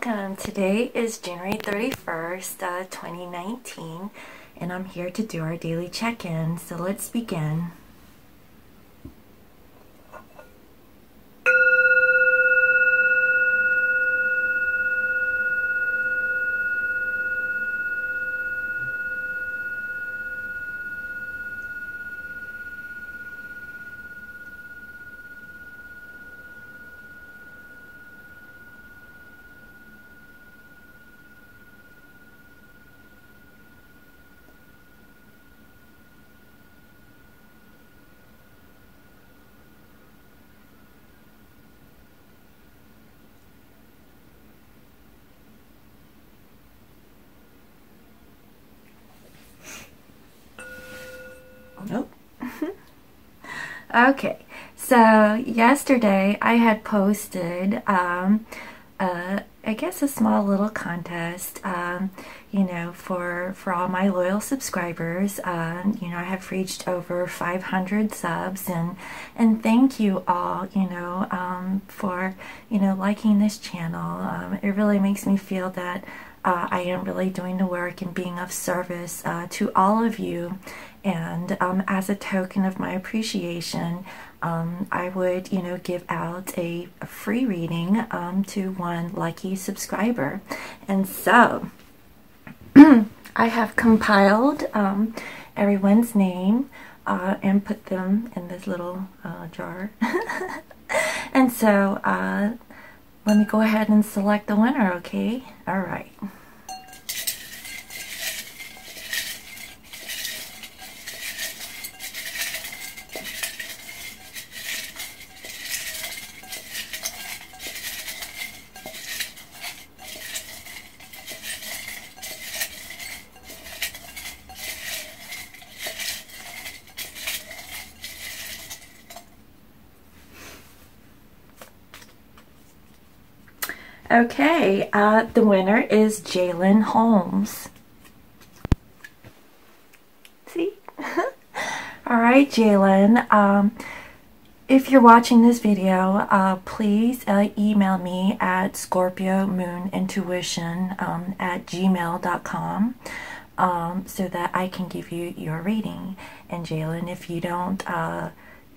welcome. Today is January 31st, 2019, and I'm here to do our daily check-in. So let's begin. Nope. Okay, so yesterday I had posted I guess a small little contest, you know, for all my loyal subscribers. You know, I have reached over 500 subs, and thank you all, you know, for, you know, liking this channel. It really makes me feel that I am really doing the work and being of service to all of you. And as a token of my appreciation, I would, you know, give out a free reading to one lucky subscriber. And so I have compiled everyone's name and put them in this little jar. And so let me go ahead and select the winner, okay? All right. Okay, the winner is Jalen Holmes. See? All right, Jalen. If you're watching this video, please email me at scorpiomoonintuition@gmail.com so that I can give you your reading. And Jalen, if you don't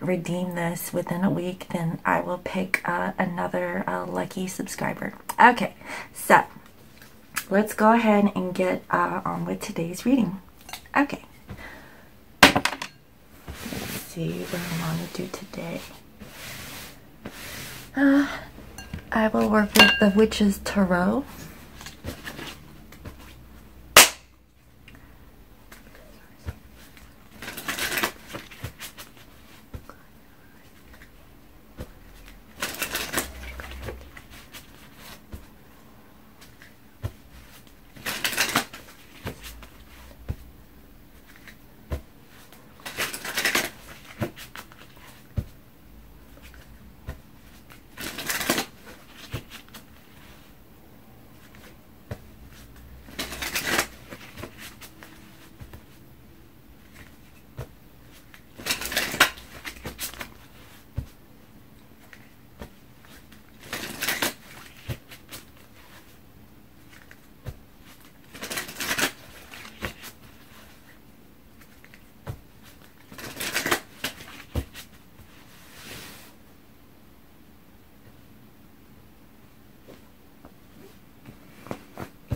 redeem this within a week, then I will pick another lucky subscriber. Okay, so let's go ahead and get on with today's reading. Okay, let's see what I want to do today. I will work with the Witch's Tarot.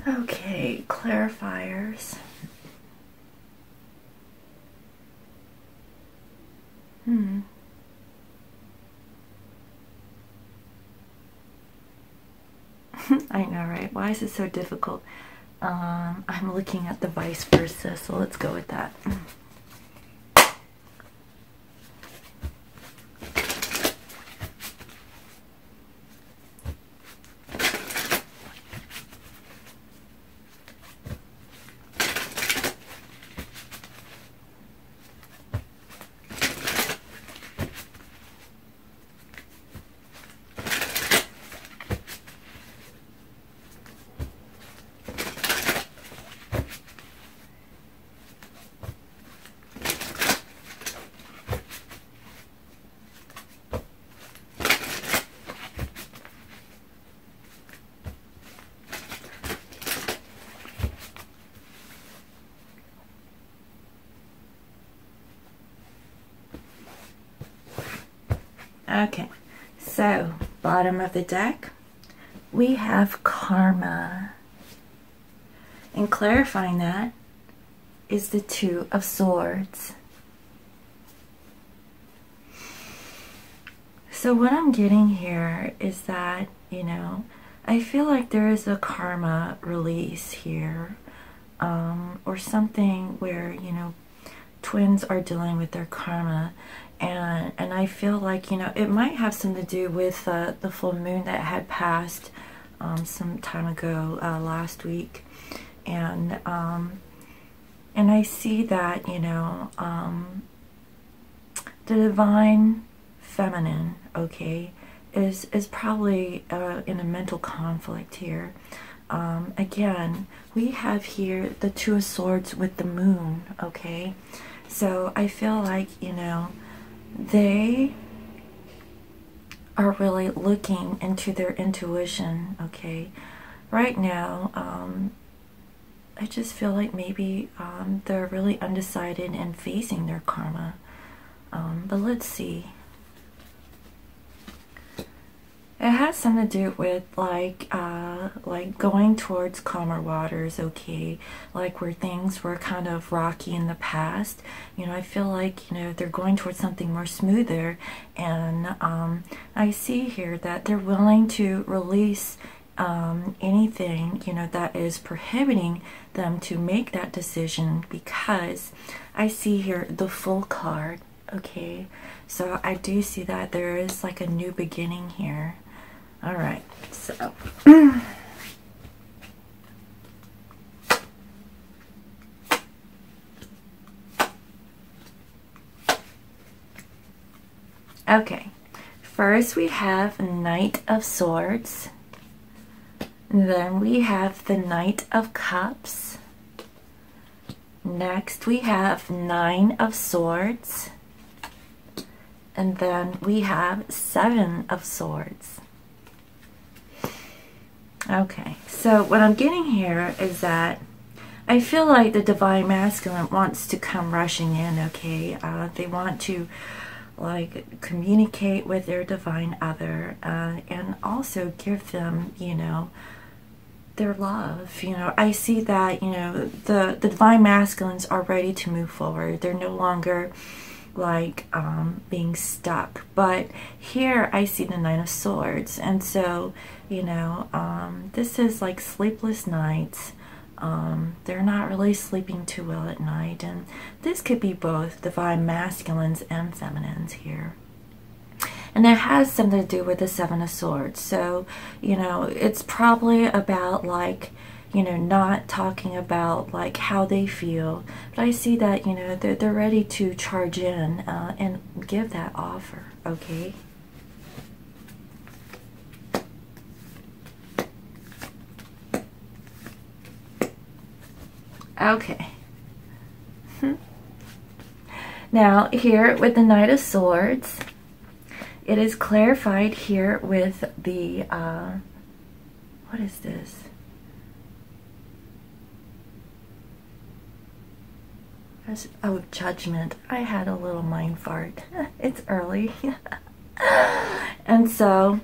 Okay, clarifiers. I know, right? Why is it so difficult? I'm looking at the vice versa, so let's go with that. Okay, so bottom of the deck, we have karma. And clarifying that is the Two of Swords. So what I'm getting here is that, you know, I feel like there is a karma release here, or something where, you know, twins are dealing with their karma, and I feel like, you know, it might have something to do with the full moon that had passed some time ago, last week, and I see that, you know, the divine feminine, okay, is probably in a mental conflict here. Again, we have here the Two of Swords with the moon, okay? So I feel like, you know, they are really looking into their intuition, okay? Right now, I just feel like maybe they're really undecided and facing their karma. But let's see. It has something to do with like going towards calmer waters, okay? Like where things were kind of rocky in the past. You know, I feel like, you know, they're going towards something more smoother, and I see here that they're willing to release anything, you know, that is prohibiting them to make that decision, because I see here the Full card, okay? So I do see that there is like a new beginning here. All right, so okay, first we have Knight of Swords, then we have the Knight of Cups, next we have Nine of Swords, and then we have Seven of Swords. Okay, so what I'm getting here is that I feel like the Divine Masculine wants to come rushing in, okay? They want to, like, communicate with their Divine Other, and also give them, you know, their love. You know, I see that, you know, the Divine Masculines are ready to move forward. They're no longer like being stuck, but here I see the Nine of Swords, and so, you know, this is like sleepless nights. They're not really sleeping too well at night, and this could be both Divine Masculines and Feminines here. And it has something to do with the Seven of Swords. So, you know, it's probably about, like, you know, not talking about like how they feel, but I see that, you know, they're ready to charge in and give that offer, okay? Okay. Now here with the Knight of Swords, it is clarified here with the what is this? Oh, Judgment. I had a little mind fart. It's early. And so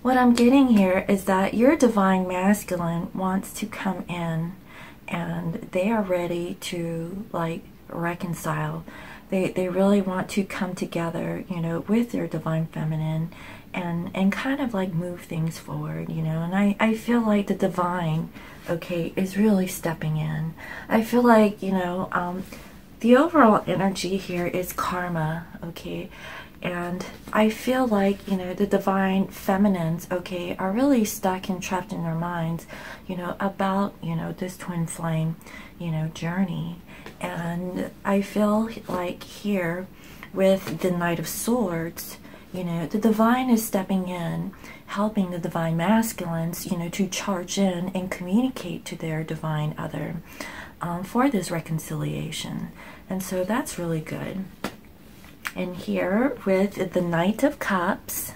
what I'm getting here is that your Divine Masculine wants to come in, and they are ready to like reconcile. They really want to come together, you know, with their Divine Feminine, and kind of like move things forward, you know. And I feel like the Divine, okay, is really stepping in. I feel like, you know, the overall energy here is karma, okay? And I feel like, you know, the Divine Feminines, okay, are really stuck and trapped in their minds, you know, about, you know, this twin flame, you know, journey. And I feel like here with the Knight of Swords, you know, the Divine is stepping in, helping the Divine Masculines, you know, to charge in and communicate to their Divine Other for this reconciliation. And so that's really good. And here with the Knight of Cups,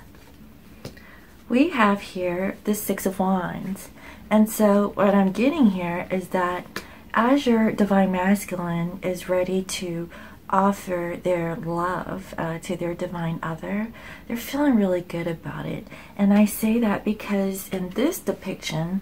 we have here the Six of Wands. And so what I'm getting here is that as your Divine Masculine is ready to offer their love to their divine other, they're feeling really good about it. And I say that because in this depiction,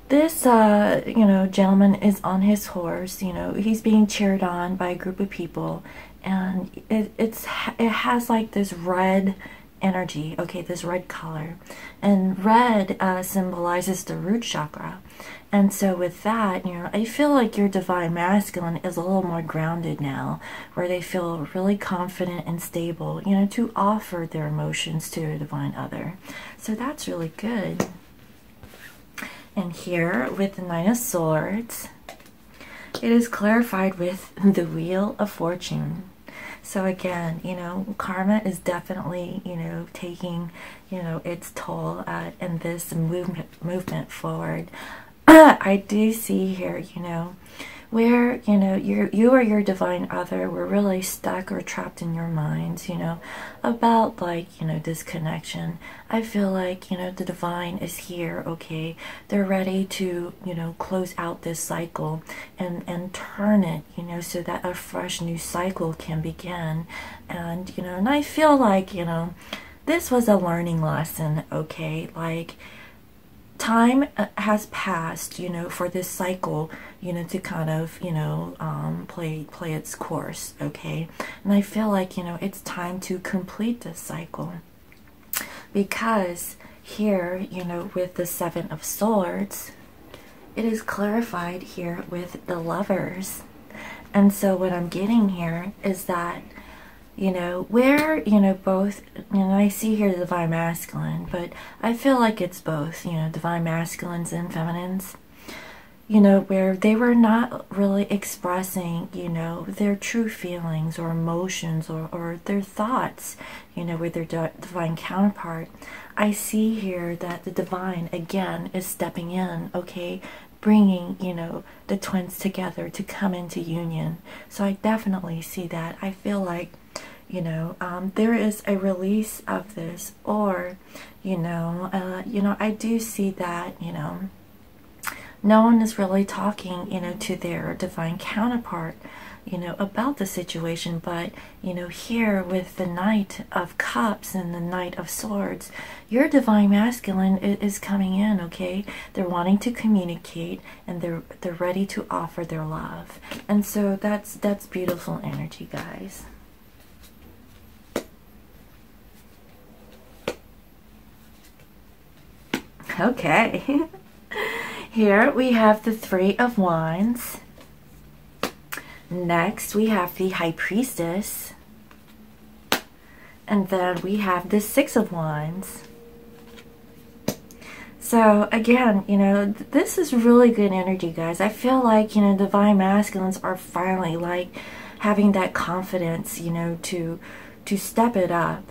this gentleman is on his horse. He's being cheered on by a group of people, and it has like this red energy, okay, this red color, and red symbolizes the root chakra. And so with that, I feel like your divine masculine is a little more grounded now, where they feel really confident and stable, to offer their emotions to their divine other. So that's really good. And here with the Nine of Swords, it is clarified with the Wheel of Fortune. So again, karma is definitely, taking, its toll in this movement forward. I do see here, where, you or your divine other were really stuck or trapped in your minds, about like, this connection. I feel like, the divine is here, okay? They're ready to, close out this cycle and turn it, so that a fresh new cycle can begin. And, and I feel like, this was a learning lesson, okay? Like, time has passed, for this cycle, to kind of, play its course, okay? And I feel like, it's time to complete this cycle. Because here, with the Seven of Swords, it is clarified here with the Lovers. And so what I'm getting here is that, where, both, I see here the divine masculine, but I feel like it's both, divine masculines and feminines, where they were not really expressing, their true feelings or emotions or their thoughts, with their divine counterpart. I see here that the divine, again, is stepping in, okay, bringing, the twins together to come into union. So I definitely see that. I feel like, there is a release of this, or, I do see that, no one is really talking, to their divine counterpart, about the situation. But, here with the Knight of Cups and the Knight of Swords, your divine masculine is coming in, okay? They're wanting to communicate, and they're ready to offer their love. And so that's beautiful energy, guys. Okay. Here we have the Three of Wands. Next we have the High Priestess. And then we have the Six of Wands. So again, this is really good energy, guys. I feel like, divine masculines are finally like having that confidence, to step it up.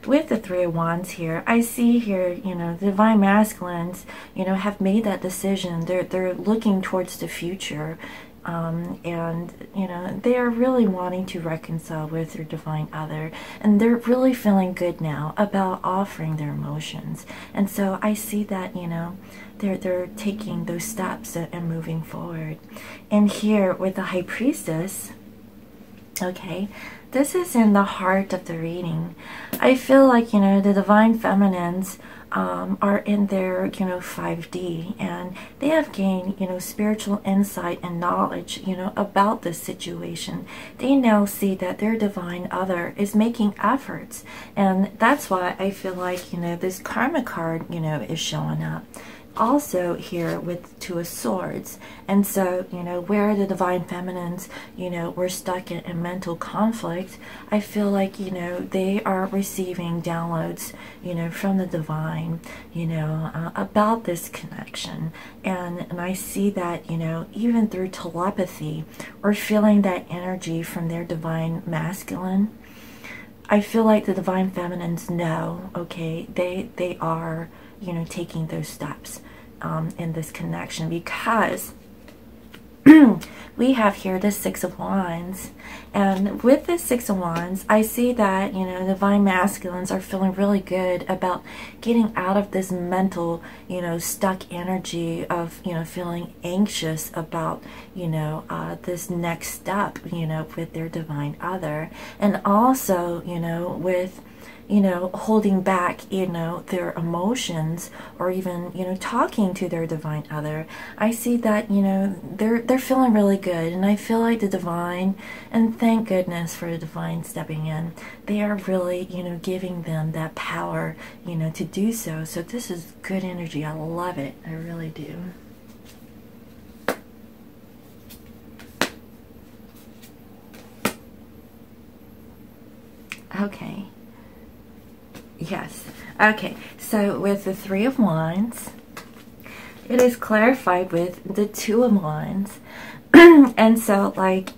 With the Three of Wands here, I see here, the divine masculines, have made that decision. They're looking towards the future, and they are really wanting to reconcile with their divine other, and they're really feeling good now about offering their emotions. And so I see that, they're taking those steps and moving forward. And here with the High Priestess, okay, this is in the heart of the reading. I feel like, the divine feminines are in their, 5D, and they have gained, spiritual insight and knowledge, about this situation. They now see that their divine other is making efforts, and that's why I feel like, this karma card, is showing up. Also here with Two of Swords. And so, where the divine feminines, were stuck in mental conflict, I feel like, they are receiving downloads, from the divine, about this connection. And I see that, even through telepathy or feeling that energy from their divine masculine, I feel like the divine feminines know, okay, they are, taking those steps in this connection, because we have here the Six of Wands. And with the Six of Wands, I see that, you know, divine masculines are feeling really good about getting out of this mental, you know, stuck energy of, you know, feeling anxious about, you know, this next step, you know, with their divine other. And also, you know, with, you know, holding back, you know, their emotions, or even, you know, talking to their divine other. I see that, you know, they're feeling really good, and I feel like the divine, and thank goodness for the divine stepping in, they are really, you know, giving them that power, you know, to do so. So this is good energy. I love it. I really do. Okay. Yes. Okay, so with the Three of Wands, it is clarified with the Two of Wands. And so, like,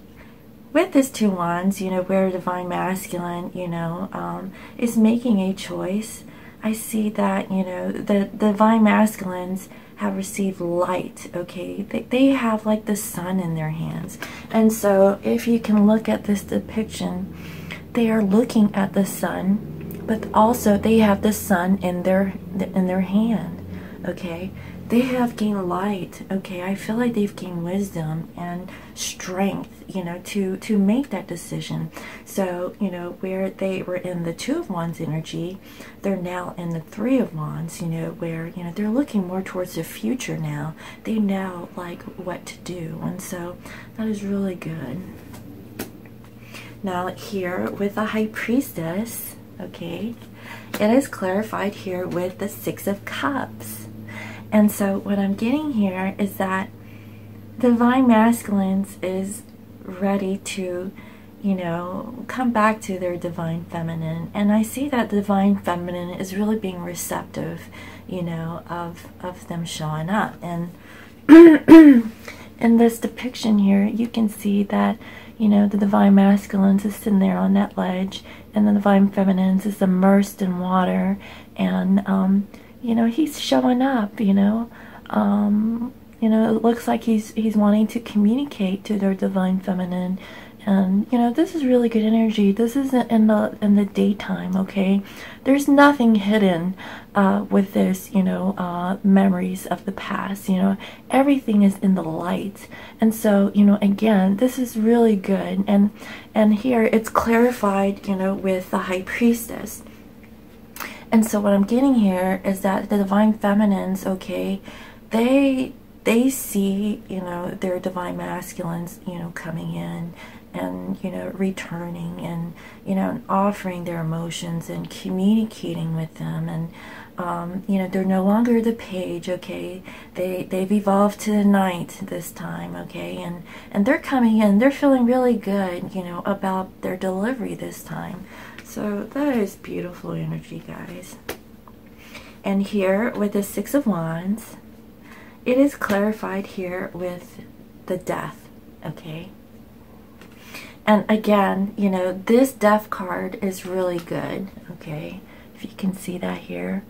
with this Two Wands, you know, where divine masculine, you know, is making a choice, I see that, you know, the divine masculines have received light, okay? They have, like, the sun in their hands. And so, if you can look at this depiction, they are looking at the sun, but also they have the sun in their hand, okay? They have gained light, okay? I feel like they've gained wisdom and strength, you know, to make that decision. So, you know, where they were in the Two of Wands energy, they're now in the Three of Wands, you know, where, you know, they're looking more towards the future now. They know, like, what to do, and so that is really good. Now, here with the High Priestess, okay, it is clarified here with the Six of Cups. And so what I'm getting here is that divine masculines is ready to, you know, come back to their divine feminine. And I see that the divine feminine is really being receptive, you know, of them showing up. And in this depiction here, you can see that, you know, the divine masculines is sitting there on that ledge, and the divine feminines is immersed in water, and you know, he's showing up, you know. You know, it looks like he's wanting to communicate to their divine feminine. And, you know, this is really good energy. This isn't in the daytime, okay? There's nothing hidden with this, you know, memories of the past. You know, everything is in the light. And so, you know, again, this is really good. And here it's clarified, you know, with the High Priestess. And so what I'm getting here is that the divine feminines, okay, they see, you know, their divine masculines, you know, coming in and, you know, returning, and, you know, and offering their emotions and communicating with them. And you know, they're no longer the page, okay? They've evolved to the knight this time, okay? And they're coming in, they're feeling really good, you know, about their delivery this time. So that is beautiful energy, guys. And here with the Six of Wands, it is clarified here with the Death, okay? And again, you know, this Death card is really good, okay? If you can see that here.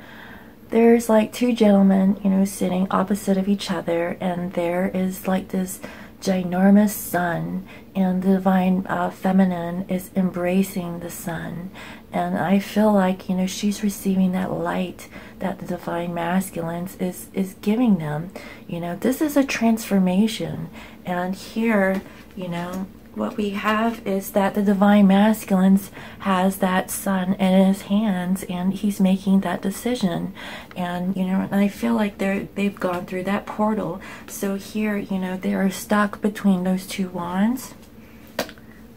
There's like two gentlemen, you know, sitting opposite of each other, and there is like this ginormous sun, and the divine feminine is embracing the sun. And I feel like, you know, she's receiving that light that the divine masculines is giving them. You know, this is a transformation. And here, you know, what we have is that the divine masculines has that sun in his hands, and he's making that decision. And, you know, and I feel like they've gone through that portal. So here, you know, they are stuck between those two wands.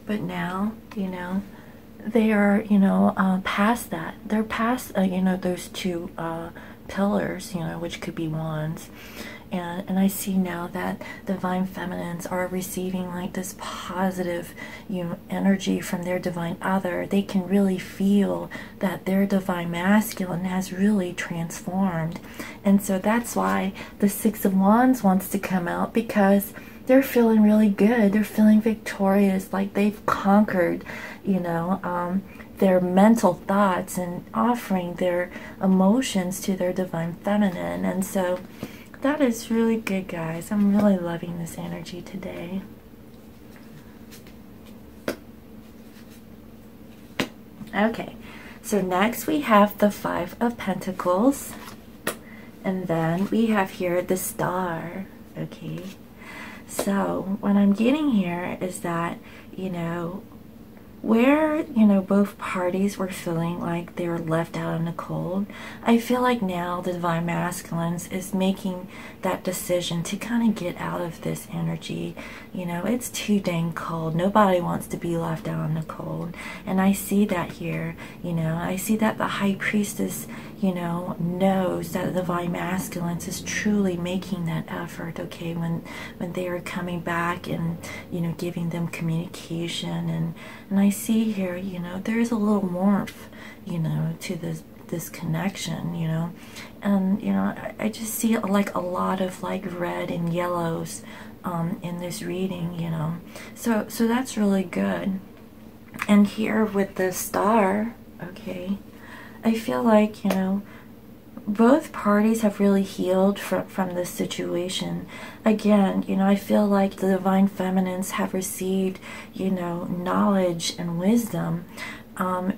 But now, you know, they are, you know, past that. They're past, you know, those two pillars, you know, which could be wands. And I see now that divine feminines are receiving like this positive, you know, energy from their divine other. They can really feel that their divine masculine has really transformed. And so that's why the Six of Wands wants to come out, because they're feeling really good. They're feeling victorious, like they've conquered, you know, their mental thoughts, and offering their emotions to their divine feminine. And so that is really good, guys. I'm really loving this energy today. Okay, so next we have the Five of Pentacles, and then we have here the Star. Okay, so what I'm getting here is that, you know, where, you know, both parties were feeling like they were left out in the cold, I feel like now the Divine Masculines is making that decision to kind of get out of this energy. You know, it's too dang cold. Nobody wants to be left out in the cold. And I see that here, you know, I see that the High Priestess, you know, knows that the Divine Masculines is truly making that effort, okay, when they are coming back and, you know, giving them communication. And I see here, you know, there's a little warmth, you know, to this connection, you know. And, you know, I just see like a lot of like red and yellows in this reading, you know. So that's really good. And here with the Star, okay, I feel like, you know, both parties have really healed from this situation. Again, you know, I feel like the Divine Feminines have received, you know, knowledge and wisdom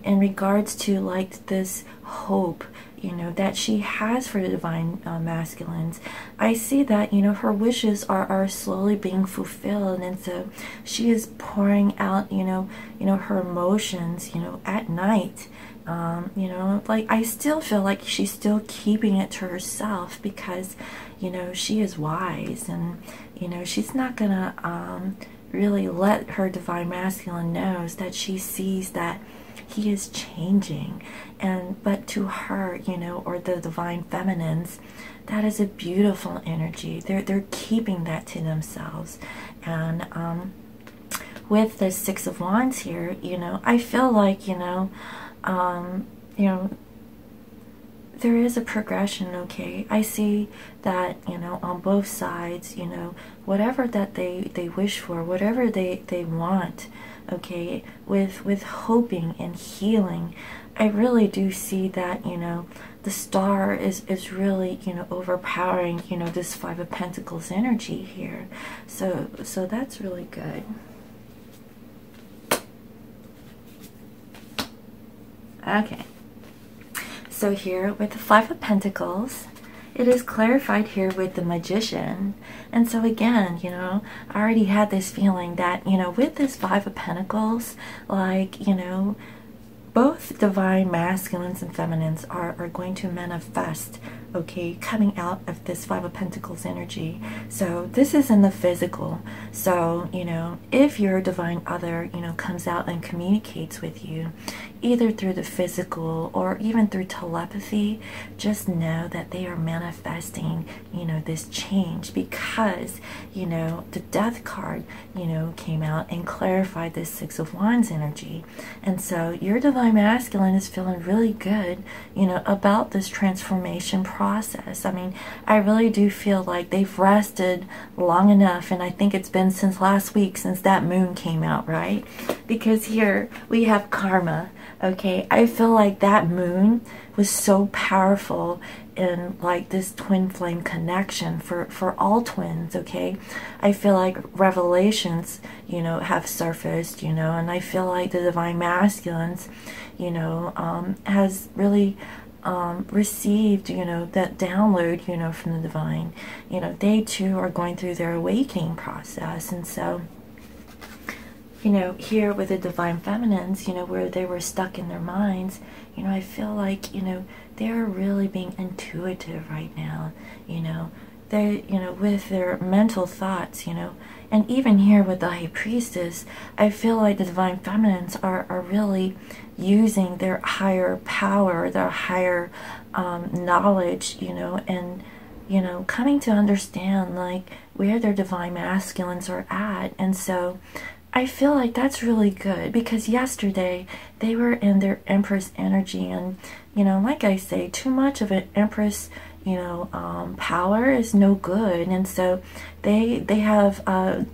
in regards to like this hope, you know, that she has for the Divine Masculines. I see that, you know, her wishes are slowly being fulfilled, and so she is pouring out, you know, her emotions, you know, at night. You know, like I still feel like she's still keeping it to herself because, you know, she is wise, and, you know, she's not gonna really let her Divine Masculine knows that she sees that he is changing. And but to her, you know, or the Divine Feminines, that is a beautiful energy. They're keeping that to themselves. And with the Six of Wands here, you know, I feel like, you know, there is a progression, okay? I see that, you know, on both sides, you know, whatever that they wish for, whatever they want, okay, with hoping and healing, I really do see that, you know, the Star is really, you know, overpowering, you know, this Five of Pentacles energy here. So that's really good. Okay, so here with the Five of Pentacles, it is clarified here with the Magician. And so again, you know, I already had this feeling that, you know, with this Five of Pentacles, like, you know, both Divine Masculines and Feminines are going to manifest, okay, coming out of this Five of Pentacles energy. So this is in the physical. So, you know, if your Divine Other, you know, comes out and communicates with you, either through the physical or even through telepathy, just know that they are manifesting, you know, this change because, you know, the Death card, you know, came out and clarified this Six of Wands energy. And so your Divine Masculine is feeling really good, you know, about this transformation process. I mean, I really do feel like they've rested long enough, and I think it's been since last week since that moon came out, right? Because here we have karma. Okay, I feel like that moon was so powerful in like this twin flame connection for all twins, okay? I feel like revelations, you know, have surfaced, you know, and I feel like the Divine Masculines, you know, has really received, you know, that download, you know, from the Divine. You know, they too are going through their awakening process. And so, you know, here with the Divine Feminines, you know, where they were stuck in their minds, you know, I feel like, you know, they're really being intuitive right now, you know, they, you know, with their mental thoughts, you know, and even here with the High Priestess, I feel like the Divine Feminines are really using their higher power, their higher knowledge, you know, and, you know, coming to understand like where their Divine Masculines are at. And so I feel like that's really good because yesterday they were in their Empress energy, and, you know, like I say, too much of an Empress, you know, power is no good. And so they have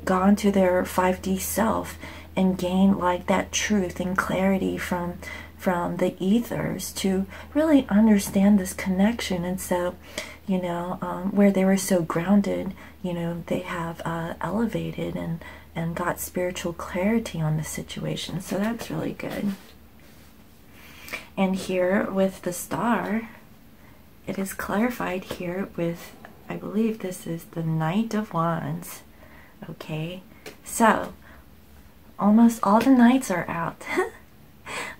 gone to their 5D self, and gain like that truth and clarity from the ethers to really understand this connection. And so, you know, where they were so grounded, you know, they have elevated and got spiritual clarity on the situation. So that's really good. And here with the star, it is clarified here with, I believe this is the Knight of Wands. Okay, so almost all the knights are out.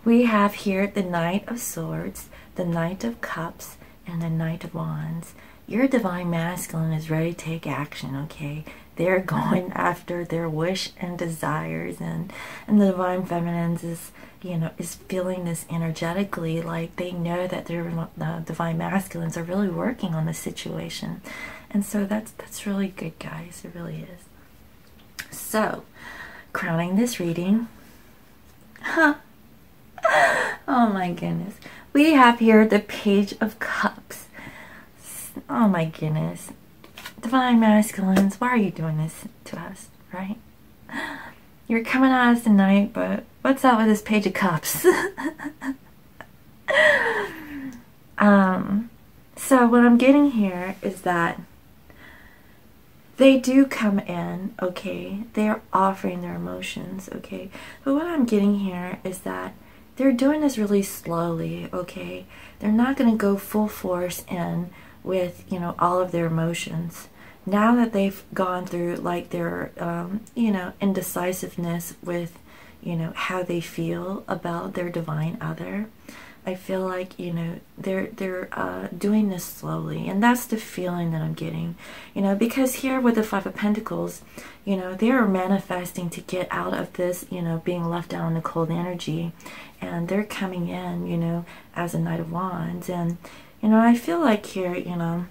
We have here the Knight of Swords, the Knight of Cups, and the Knight of Wands. Your divine masculine is ready to take action, okay? They're going after their wish and desires, and the divine feminines is, you know, is feeling this energetically, like they know that their divine masculines are really working on the situation. And so that's really good, guys. It really is. So, crowning this reading, oh my goodness, we have here the Page of Cups. Oh my goodness, divine masculines, why are you doing this to us, right? You're coming at us tonight, but what's up with this Page of Cups? So what I'm getting here is that they do come in, okay? They're offering their emotions, okay? But what I'm getting here is that they're doing this really slowly, okay? They're not going to go full force in with, you know, all of their emotions. Now that they've gone through like their, you know, indecisiveness with, you know, how they feel about their divine other, I feel like, you know, they're doing this slowly, and that's the feeling that I'm getting, you know, because here with the Five of Pentacles, you know, they are manifesting to get out of this, you know, being left out in the cold energy, and they're coming in, you know, as a Knight of Wands. And, you know, I feel like here, you know,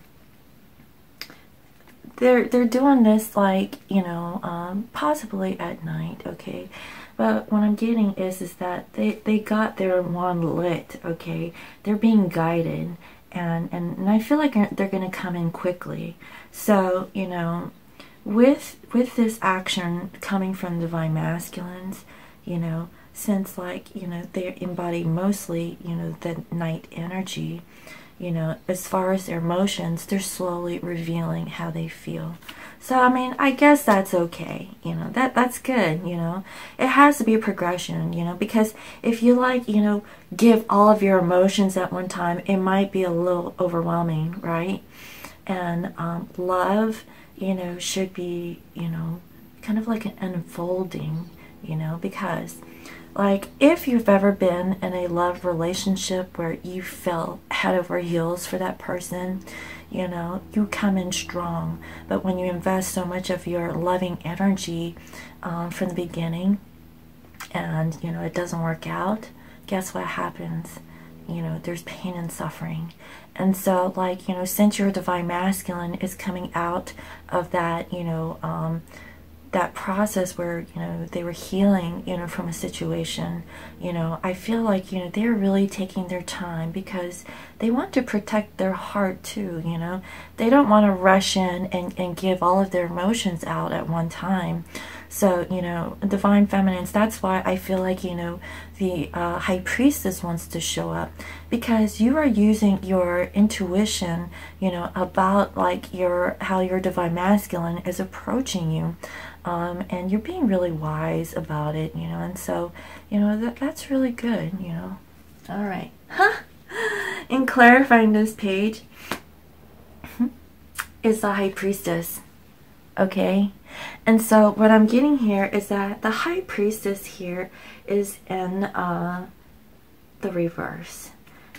they're doing this like, you know, possibly at night, okay? But what I'm getting is that they got their wand lit, okay? They're being guided, and I feel like they're going to come in quickly. So, you know, with this action coming from divine masculines, you know, since like, you know, they embody mostly, you know, the night energy, you know, as far as their emotions, they're slowly revealing how they feel. So, I mean, I guess that's okay, you know, that's good, you know. It has to be a progression, you know, because if you like, you know, give all of your emotions at one time, it might be a little overwhelming, right? And love, you know, should be, you know, kind of like an unfolding, you know, because like if you've ever been in a love relationship where you felt head over heels for that person, you know, you come in strong. But when you invest so much of your loving energy from the beginning and, you know, it doesn't work out, guess what happens? You know, there's pain and suffering. And so, like, you know, since your divine masculine is coming out of that, you know, that process where, you know, they were healing, you know, from a situation, you know, I feel like, you know, they're really taking their time because they want to protect their heart too, you know. They don't want to rush in and give all of their emotions out at one time. So, you know, divine feminines, that's why I feel like, you know, the high priestess wants to show up, because you are using your intuition, you know, about like how your divine masculine is approaching you. And you're being really wise about it, you know, and so, you know, that's really good, you know. All right. In clarifying this page is the high priestess, okay? And so what I'm getting here is that the high priestess here is in the reverse.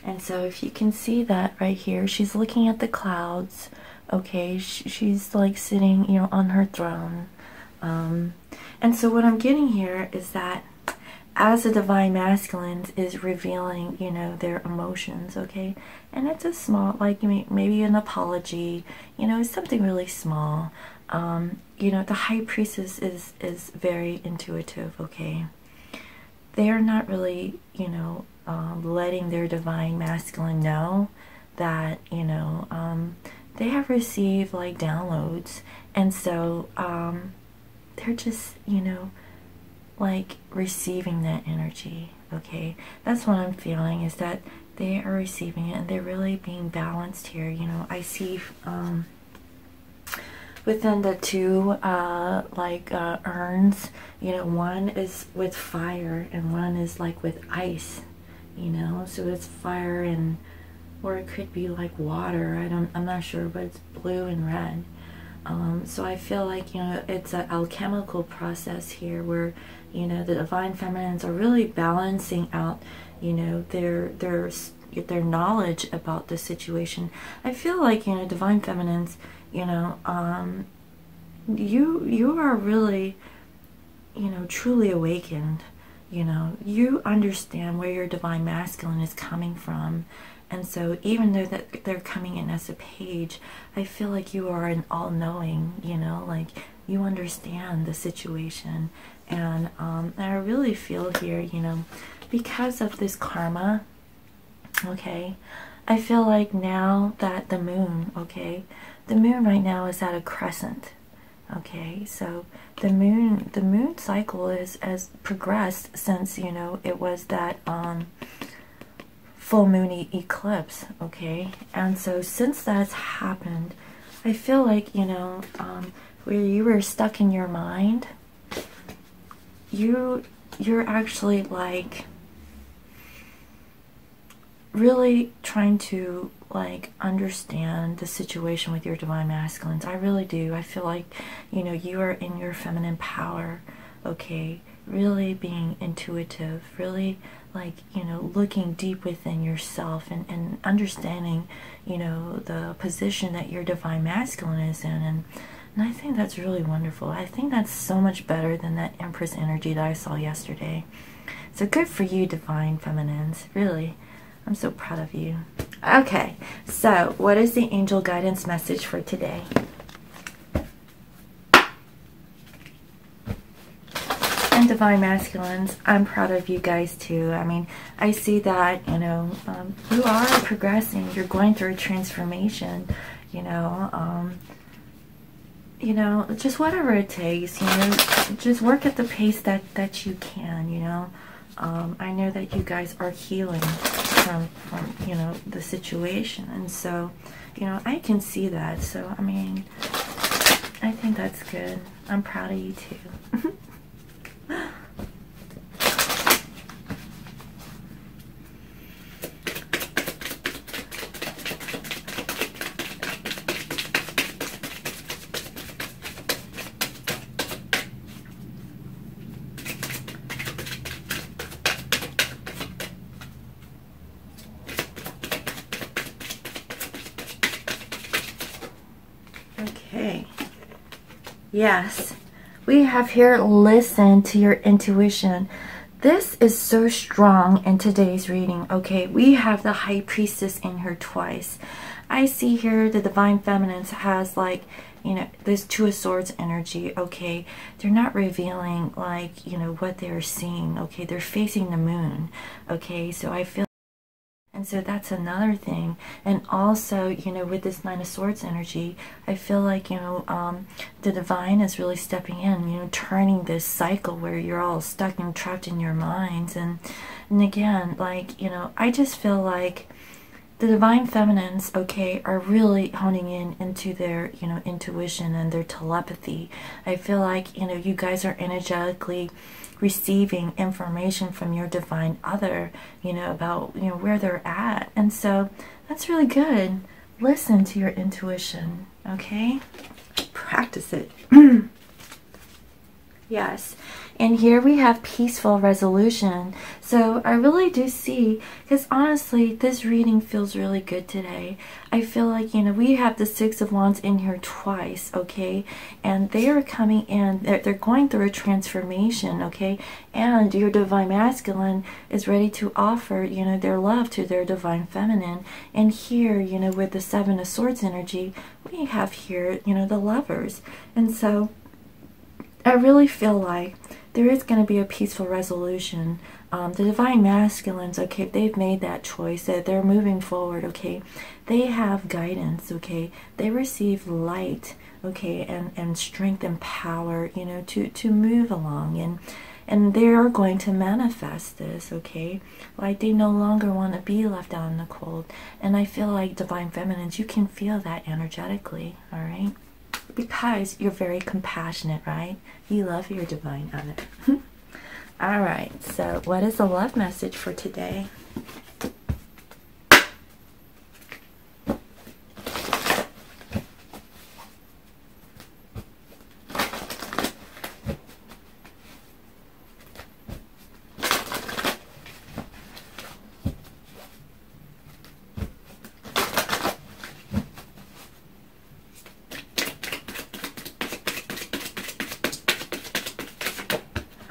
And so if you can see that right here, she's looking at the clouds, okay? She's like sitting, you know, on her throne. And so what I'm getting here is that as the divine masculine is revealing, you know, their emotions, okay, and it's a small, like maybe an apology, you know, something really small. You know, the high priestess is very intuitive, okay. They are not really, you know, letting their divine masculine know that, you know, they have received like downloads, and so they're just, you know, like receiving that energy, okay? That's what I'm feeling, is that they are receiving it and they're really being balanced here. You know, I see within the two urns, you know, one is with fire and one is like with ice, you know, so it's fire and, or it could be like water, I'm not sure, but it's blue and red. So I feel like, you know, it's an alchemical process here where, you know, the divine feminines are really balancing out, you know, their knowledge about the situation. I feel like, you know, divine feminines, you know, you are really, you know, truly awakened. You know, you understand where your divine masculine is coming from. And so even though that they're coming in as a page, I feel like you are an all-knowing, you know, like you understand the situation. And I really feel here, you know, because of this karma, okay, I feel like now that the moon, okay, the moon right now is at a crescent. Okay, so the moon cycle has progressed since, you know, it was that full moon eclipse, okay? And so since that's happened, I feel like, you know, where you were stuck in your mind, you're actually like really trying to like understand the situation with your divine masculines. I really do. I feel like, you know, you are in your feminine power, okay, really being intuitive, really like, you know, looking deep within yourself and understanding, you know, the position that your divine masculine is in. And I think that's really wonderful. I think that's so much better than that Empress energy that I saw yesterday. So good for you, divine feminines, really. I'm so proud of you. Okay, so what is the angel guidance message for today? And divine masculines, I'm proud of you guys too. I mean, I see that, you know, you are progressing. You're going through a transformation, you know, just whatever it takes, you know, just work at the pace that you can, you know. I know that you guys are healing from you know, the situation, and so, you know, I can see that. So I mean, I think that's good. I'm proud of you too. Okay, yes, we have here, listen to your intuition. This is so strong in today's reading. Okay, we have the High Priestess in here twice. I see here the divine feminines has, like, you know, this Two of Swords energy. Okay, they're not revealing, like, you know, what they're seeing. Okay, they're facing the moon. Okay, so I feel, and so that's another thing. And also, you know, with this Nine of Swords energy, I feel like, you know, the divine is really stepping in, you know, turning this cycle where you're all stuck and trapped in your minds. And again, like, you know, I just feel like the divine feminines, okay, are really honing in into their, you know, intuition and their telepathy. I feel like, you know, you guys are energetically receiving information from your divine other, you know, about, you know, where they're at. And so that's really good. Listen to your intuition, okay? Practice it. Yes. And here we have peaceful resolution. So I really do see, because honestly, this reading feels really good today. I feel like, you know, we have the Six of Wands in here twice, okay? And they are coming in, they're going through a transformation, okay? And your divine masculine is ready to offer, you know, their love to their divine feminine. And here, you know, with the Seven of Swords energy, we have here, you know, the Lovers. And so I really feel like there is going to be a peaceful resolution. The divine masculines, okay, they've made that choice, that they're moving forward, okay. They have guidance, okay. They receive light, okay, and strength and power, you know, to move along. and they are going to manifest this, okay? Like they no longer want to be left out in the cold. And I feel like divine feminines, you can feel that energetically, all right? Because you're very compassionate, right? You love your divine other. All right, so what is the love message for today?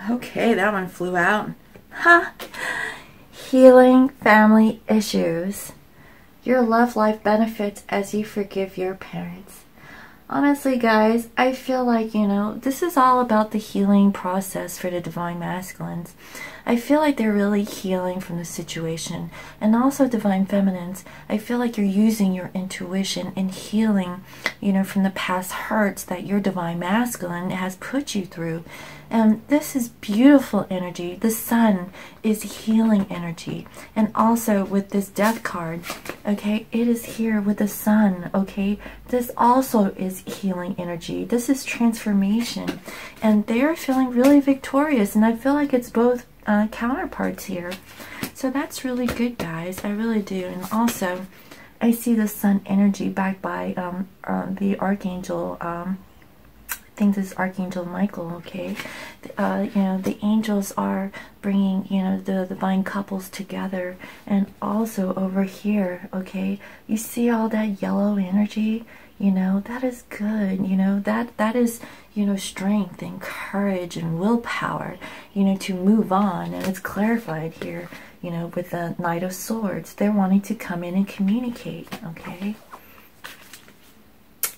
Okay, that one flew out. Huh. Healing family issues. Your love life benefits as you forgive your parents. Honestly, guys, I feel like, you know, this is all about the healing process for the divine masculines. I feel like they're really healing from the situation. And also divine feminines, I feel like you're using your intuition and healing, you know, from the past hurts that your divine masculine has put you through. And this is beautiful energy. The sun is healing energy. And also with this death card, okay, it is here with the sun, okay? This also is healing energy. This is transformation. And they're feeling really victorious. And I feel like it's both counterparts here. So that's really good, guys. I really do. And also, I see the sun energy backed by the archangel, I think this is Archangel Michael, okay? You know, the angels are bringing, you know, the divine couples together. And also over here, okay, you see all that yellow energy? You know, that is good. You know, that is, you know, strength and courage and willpower, you know, to move on. And it's clarified here, you know, with the Knight of Swords. They're wanting to come in and communicate, okay?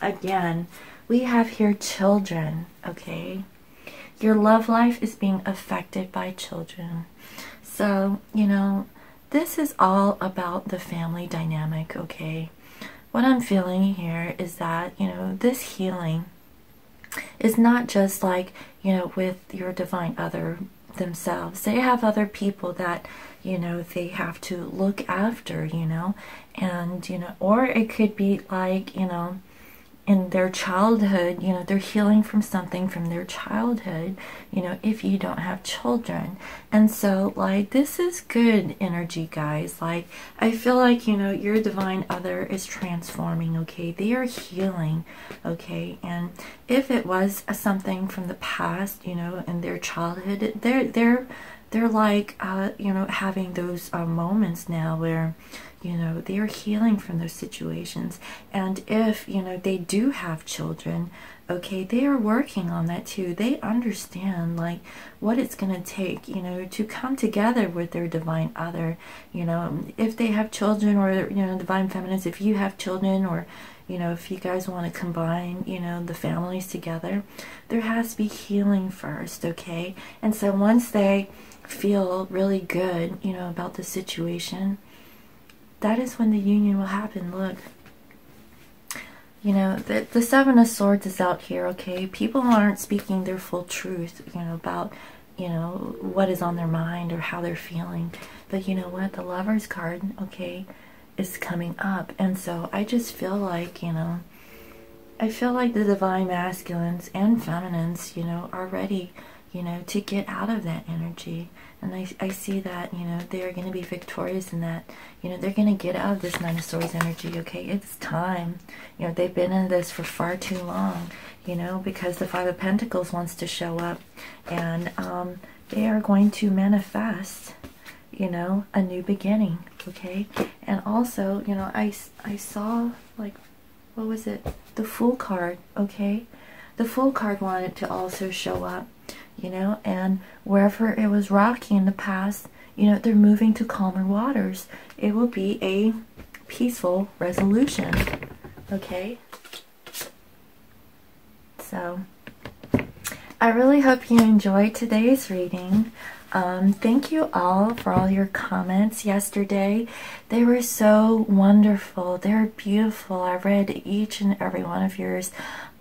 Again, we have here children, okay? Your love life is being affected by children. So, you know, this is all about the family dynamic, okay? What I'm feeling here is that, you know, this healing is not just like, you know, with your divine other themselves. They have other people that, you know, they have to look after, you know, and, you know, or it could be like, you know, in their childhood, you know, they're healing from something from their childhood, you know, if you don't have children. And so, like, this is good energy, guys. Like, I feel like, you know, your divine other is transforming, okay? They are healing, okay? And if it was something from the past, you know, in their childhood, they're like, you know, having those moments now where, you know, they are healing from those situations. And if, you know, they do have children, okay, they are working on that too. They understand, like, what it's going to take, you know, to come together with their divine other. You know, if they have children, or, you know, divine feminines, if you have children, or, you know, if you guys want to combine, you know, the families together, there has to be healing first, okay? And so once they feel really good, you know, about the situation, that is when the union will happen. Look, you know, the Seven of Swords is out here, okay? People aren't speaking their full truth, you know, about, you know, what is on their mind or how they're feeling. But you know what? The Lover's card, okay, is coming up. And so I just feel like, you know, I feel like the divine masculines and feminines, you know, are ready, you know, to get out of that energy. And I see that, you know, they are going to be victorious in that. You know, they're going to get out of this Nine of Swords energy, okay? It's time. You know, they've been in this for far too long, you know, because the Five of Pentacles wants to show up. And they are going to manifest, you know, a new beginning, okay? And also, you know, I saw, like, what was it? The Fool card, okay? The Fool card wanted to also show up, you know, and wherever it was rocky in the past, you know, they're moving to calmer waters. It will be a peaceful resolution, okay? So, I really hope you enjoyed today's reading. Thank you all for all your comments yesterday. They were so wonderful. They're beautiful. I read each and every one of yours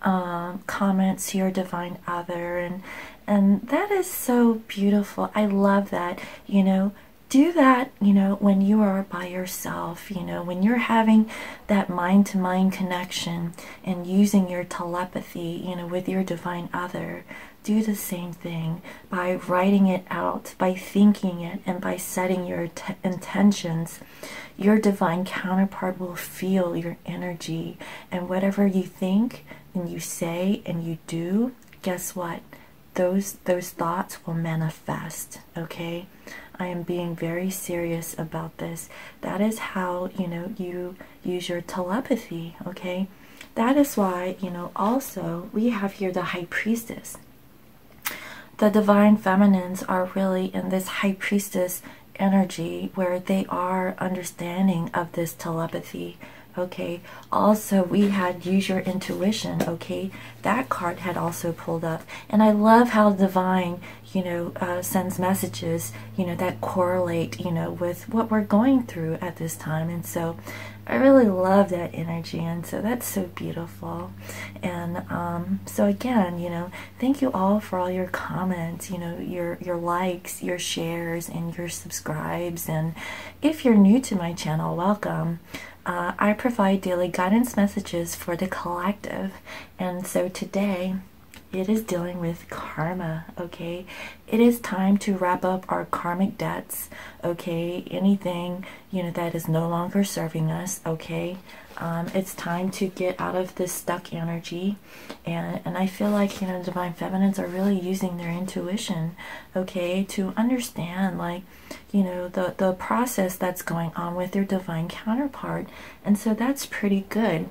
comments to your divine other, And that is so beautiful. I love that. You know, do that, you know, when you are by yourself, you know, when you're having that mind-to-mind connection and using your telepathy, you know, with your divine other. Do the same thing by writing it out, by thinking it, and by setting your intentions. Your divine counterpart will feel your energy, and whatever you think and you say and you do, guess what? Those thoughts will manifest. Okay, I am being very serious about this. That is how, you know, you use your telepathy. Okay, that is why, you know, also we have here the High Priestess. The divine feminines are really in this High Priestess energy where they are understanding of this telepathy. Okay, also we had use your intuition. Okay, that card had also pulled up, and I love how divine, you know, sends messages, you know, that correlate, you know, with what we're going through at this time. And so I really love that energy, and so that's so beautiful. And so again, you know, thank you all for all your comments, you know, your likes, your shares, and your subscribes. And if you're new to my channel, welcome. I provide daily guidance messages for the collective, and so today it is dealing with karma. Okay, it is time to wrap up our karmic debts. Okay, anything, you know, that is no longer serving us. Okay, it's time to get out of this stuck energy, and I feel like, you know, divine feminines are really using their intuition, okay, to understand, like, you know, the process that's going on with their divine counterpart. And so that's pretty good.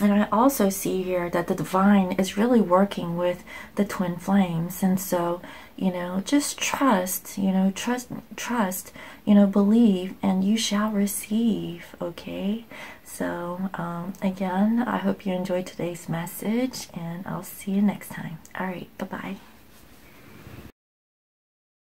And I also see here that the divine is really working with the twin flames. And so, you know, just trust, you know, trust, you know, believe, and you shall receive. Okay. So, again, I hope you enjoyed today's message, and I'll see you next time. All right. Bye-bye.